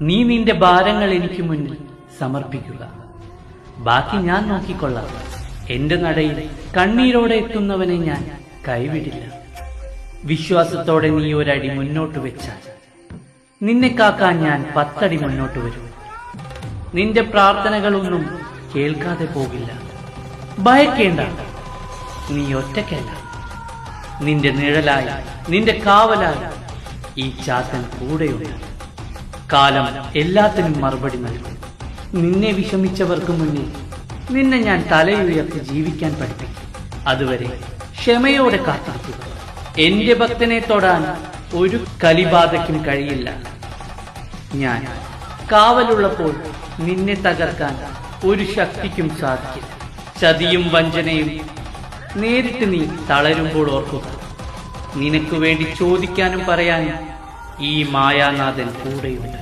നീ നിന്റെ ഭാരങ്ങൾ എനിക്ക് മുന്നിൽ സമർപ്പിക്കുക, ബാക്കി ഞാൻ നോക്കിക്കൊള്ളാം. എന്റെ നടയിൽ കണ്ണീരോടെ എത്തുന്നവനെ ഞാൻ കൈവിടില്ല. വിശ്വാസത്തോടെ നീ ഒരടി മുന്നോട്ട് വെച്ചാൽ നിന്നെ കാക്കാൻ ഞാൻ 10 അടി മുന്നോട്ട് വരും. നിന്റെ പ്രാർത്ഥനകളൊന്നും കേൾക്കാതെ പോകില്ല. ഭയക്കേണ്ട, നീ ഒറ്റയ്ക്കല്ല. നിന്റെ നിഴലായി, നിന്റെ കാവലായി ഈ ചാത്തൻ കൂടെയുണ്ട്. കാലം എല്ലാത്തിനും മറുപടി നൽകും. നിന്നെ വിഷമിച്ചവർക്ക് മുന്നിൽ നിന്നെ ഞാൻ തലയുയർത്തി ജീവിക്കാൻ പഠിപ്പിക്കും. അതുവരെ ക്ഷമയോടെ കാത്തിരിക്കുക. എന്റെ ഭക്തനെ തൊടാൻ ഒരു കലിബാധയ്ക്കും കഴിയില്ല. ഞാൻ കാവലുള്ളപ്പോൾ നിന്നെ തകർക്കാൻ ഒരു ശക്തിക്കും സാധിക്കില്ല. ചതിയും വഞ്ചനയും നേരിട്ട് നീ തളരുമ്പോൾ ഓർക്കുക, നിനക്ക് വേണ്ടി ചോദിക്കാനും പറയാനും ഈ മായാനാഥൻ കൂടെയുണ്ട്.